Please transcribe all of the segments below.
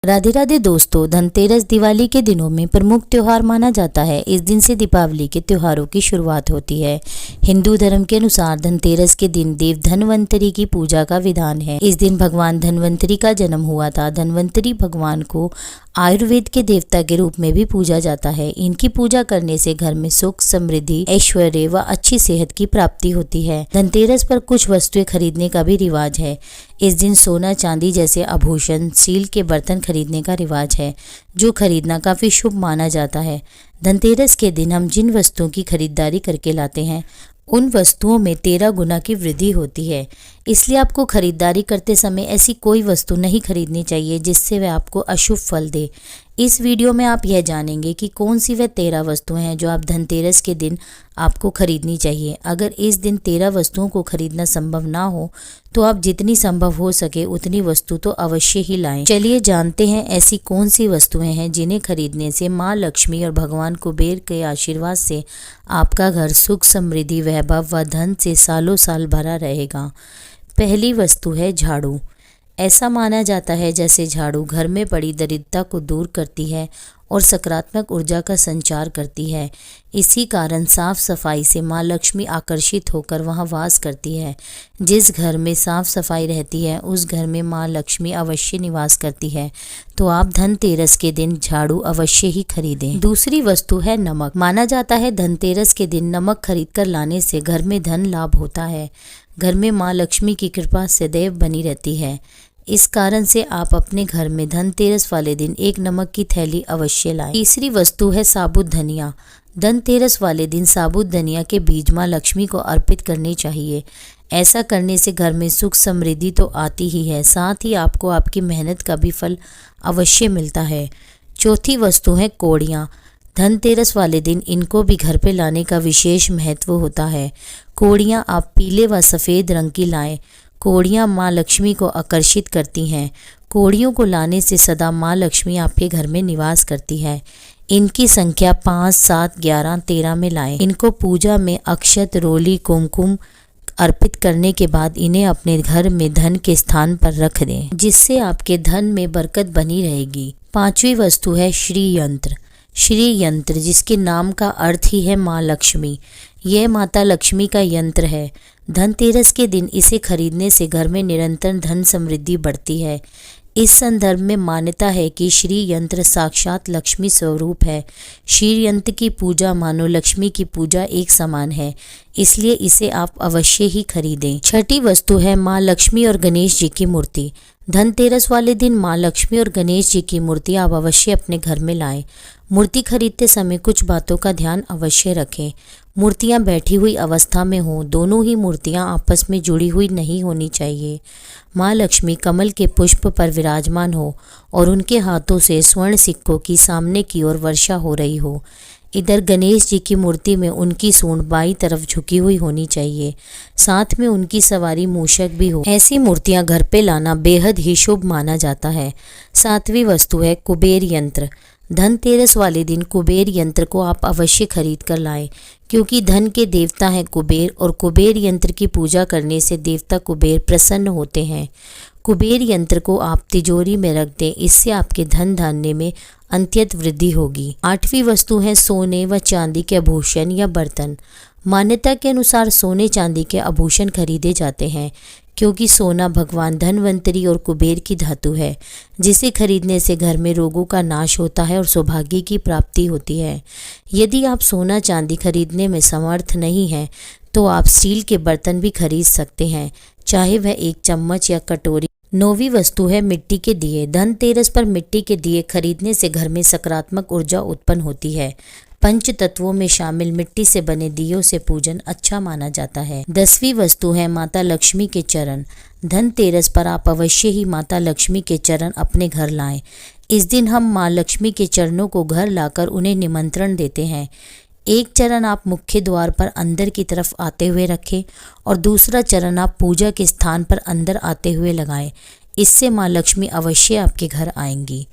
राधे राधे दोस्तों, धनतेरस दिवाली के दिनों में प्रमुख त्योहार माना जाता है। इस दिन से दीपावली के त्योहारों की शुरुआत होती है। हिंदू धर्म के अनुसार धनतेरस के दिन देव धन्वंतरी की पूजा का विधान है। इस दिन भगवान धन्वंतरी का जन्म हुआ था। धन्वंतरी भगवान को आयुर्वेद के देवता के रूप में भी पूजा जाता है। इनकी पूजा करने से घर में सुख, समृद्धि, ऐश्वर्य व अच्छी सेहत की प्राप्ति होती है। धनतेरस पर कुछ वस्तुएं खरीदने का भी रिवाज है। इस दिन सोना, चांदी जैसे आभूषण, स्टील के बर्तन खरीदने का रिवाज है, जो खरीदना काफी शुभ माना जाता है। धनतेरस के दिन हम जिन वस्तुओं की खरीदारी करके लाते हैं, उन वस्तुओं में 13 गुना की वृद्धि होती है। इसलिए आपको खरीदारी करते समय ऐसी कोई वस्तु नहीं खरीदनी चाहिए जिससे वह आपको अशुभ फल दे। इस वीडियो में आप यह जानेंगे कि कौन सी वह 13 वस्तुएं हैं जो आप धनतेरस के दिन आपको खरीदनी चाहिए। अगर इस दिन 13 वस्तुओं को खरीदना संभव ना हो तो आप जितनी संभव हो सके उतनी वस्तु तो अवश्य ही लाएं। चलिए जानते हैं ऐसी कौन सी वस्तुएं हैं जिन्हें खरीदने से माँ लक्ष्मी और भगवान कुबेर के आशीर्वाद से आपका घर सुख, समृद्धि, वैभव व धन से सालों साल भरा रहेगा। पहली वस्तु है झाड़ू। ऐसा माना जाता है जैसे झाड़ू घर में पड़ी दरिद्रता को दूर करती है और सकारात्मक ऊर्जा का संचार करती है। इसी कारण साफ सफाई से माँ लक्ष्मी आकर्षित होकर वहाँ वास करती है। जिस घर में साफ सफाई रहती है उस घर में माँ लक्ष्मी अवश्य निवास करती है। तो आप धनतेरस के दिन झाड़ू अवश्य ही खरीदें। दूसरी वस्तु है नमक। माना जाता है धनतेरस के दिन नमक खरीद कर लाने से घर में धन लाभ होता है। घर में माँ लक्ष्मी की कृपा सदैव बनी रहती है। इस कारण से आप अपने घर में धनतेरस वाले दिन एक नमक की थैली अवश्य लाएं। तीसरी वस्तु है साबुत धनिया। धनतेरस वाले दिन साबुत धनिया के बीज माँ लक्ष्मी को अर्पित करने चाहिए। ऐसा करने से घर में सुख, समृद्धि तो आती ही है, साथ ही आपको आपकी मेहनत का भी फल अवश्य मिलता है। चौथी वस्तु है कोड़ियाँ। धनतेरस वाले दिन इनको भी घर पे लाने का विशेष महत्व होता है। कोड़ियाँ आप पीले व सफ़ेद रंग की लाएं। कोड़ियाँ माँ लक्ष्मी को आकर्षित करती हैं। कोड़ियों को लाने से सदा माँ लक्ष्मी आपके घर में निवास करती है। इनकी संख्या 5, 7, 11, 13 में लाएं। इनको पूजा में अक्षत, रोली, कुमकुम अर्पित करने के बाद इन्हें अपने घर में धन के स्थान पर रख दें, जिससे आपके धन में बरकत बनी रहेगी। पांचवी वस्तु है श्री यंत्र। श्री यंत्र, जिसके नाम का अर्थ ही है माँ लक्ष्मी, यह माता लक्ष्मी का यंत्र है। धनतेरस के दिन इसे खरीदने से घर में निरंतर धन समृद्धि बढ़ती है। इस संदर्भ में मान्यता है कि श्री यंत्र साक्षात लक्ष्मी स्वरूप है। श्री यंत्र की पूजा मानो लक्ष्मी की पूजा एक समान है, इसलिए इसे आप अवश्य ही खरीदें। छठी वस्तु है माँ लक्ष्मी और गणेश जी की मूर्ति। धनतेरस वाले दिन माँ लक्ष्मी और गणेश जी की मूर्ति आप अवश्य अपने घर में लाएं। मूर्ति खरीदते समय कुछ बातों का ध्यान अवश्य रखें। मूर्तियाँ बैठी हुई अवस्था में हों। दोनों ही मूर्तियाँ आपस में जुड़ी हुई नहीं होनी चाहिए। माँ लक्ष्मी कमल के पुष्प पर विराजमान हो और उनके हाथों से स्वर्ण सिक्कों की सामने की ओर वर्षा हो रही हो। इधर गणेश जी की मूर्ति में उनकी सूंड बाईं तरफ झुकी हुई होनी चाहिए। साथ में उनकी सवारी मूषक भी हो। ऐसी मूर्तियां घर पे लाना बेहद ही शुभ माना जाता है। सातवीं वस्तु है कुबेर यंत्र। धनतेरस वाले दिन कुबेर यंत्र को आप अवश्य खरीद कर लाएं, क्योंकि धन के देवता हैं कुबेर और कुबेर यंत्र की पूजा करने से देवता कुबेर प्रसन्न होते हैं। कुबेर यंत्र को आप तिजोरी में रख दें, इससे आपके धन धान्य में अत्यंत वृद्धि होगी। आठवीं वस्तु है सोने व चांदी के आभूषण या बर्तन। मान्यता के अनुसार सोने चांदी के आभूषण खरीदे जाते हैं, क्योंकि सोना भगवान धनवंतरी और कुबेर की धातु है, जिसे खरीदने से घर में रोगों का नाश होता है और सौभाग्य की प्राप्ति होती है। यदि आप सोना चांदी खरीदने में समर्थ नहीं हैं तो आप स्टील के बर्तन भी खरीद सकते हैं, चाहे वह एक चम्मच या कटोरी। 9वीं वस्तु है मिट्टी के दिए। धनतेरस पर मिट्टी के दिए खरीदने से घर में सकारात्मक ऊर्जा उत्पन्न होती है। पंच तत्वों में शामिल मिट्टी से बने दियों से पूजन अच्छा माना जाता है। 10वीं वस्तु है माता लक्ष्मी के चरण। धनतेरस पर आप अवश्य ही माता लक्ष्मी के चरण अपने घर लाएं। इस दिन हम माँ लक्ष्मी के चरणों को घर लाकर उन्हें निमंत्रण देते हैं। एक चरण आप मुख्य द्वार पर अंदर की तरफ आते हुए रखें और दूसरा चरण आप पूजा के स्थान पर अंदर आते हुए लगाएं। इससे माँ लक्ष्मी अवश्य आपके घर आएंगी।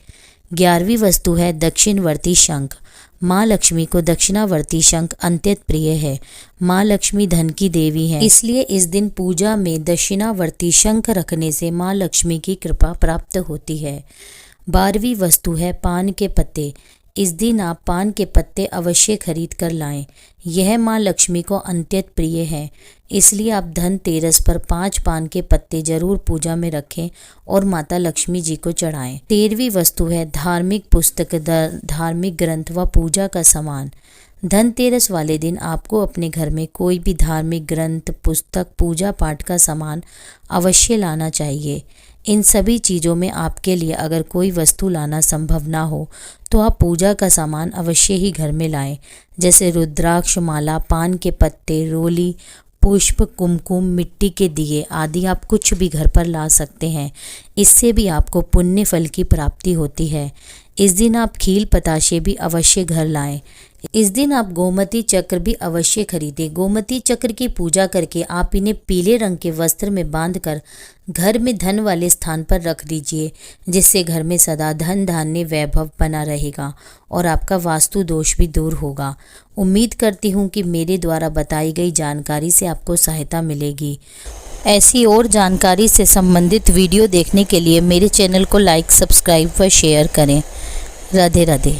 11वीं वस्तु है दक्षिणवर्ती शंख। माँ लक्ष्मी को दक्षिणावर्ती शंख अत्यंत प्रिय है। माँ लक्ष्मी धन की देवी है, इसलिए इस दिन पूजा में दक्षिणावर्ती शंख रखने से माँ लक्ष्मी की कृपा प्राप्त होती है। 12वीं वस्तु है पान के पत्ते। इस दिन आप पान के पत्ते अवश्य खरीद कर लाएं। यह माँ लक्ष्मी को अत्यंत प्रिय है, इसलिए आप धनतेरस पर 5 पान के पत्ते जरूर पूजा में रखें और माता लक्ष्मी जी को चढ़ाएं। 13वीं वस्तु है धार्मिक पुस्तक, धार्मिक ग्रंथ व पूजा का सामान। धनतेरस वाले दिन आपको अपने घर में कोई भी धार्मिक ग्रंथ, पुस्तक, पूजा पाठ का सामान अवश्य लाना चाहिए। इन सभी चीज़ों में आपके लिए अगर कोई वस्तु लाना संभव ना हो तो आप पूजा का सामान अवश्य ही घर में लाएं, जैसे रुद्राक्ष माला, पान के पत्ते, रोली, पुष्प, कुमकुम, मिट्टी के दिए आदि आप कुछ भी घर पर ला सकते हैं। इससे भी आपको पुण्य फल की प्राप्ति होती है। इस दिन आप खील पताशे भी अवश्य घर लाएं। इस दिन आप गोमती चक्र भी अवश्य खरीदें। गोमती चक्र की पूजा करके आप इन्हें पीले रंग के वस्त्र में बांधकर घर में धन वाले स्थान पर रख दीजिए, जिससे घर में सदा धन धान्य वैभव बना रहेगा और आपका वास्तु दोष भी दूर होगा। उम्मीद करती हूँ कि मेरे द्वारा बताई गई जानकारी से आपको सहायता मिलेगी। ऐसी और जानकारी से संबंधित वीडियो देखने के लिए मेरे चैनल को लाइक, सब्सक्राइब व शेयर करें। राधे राधे।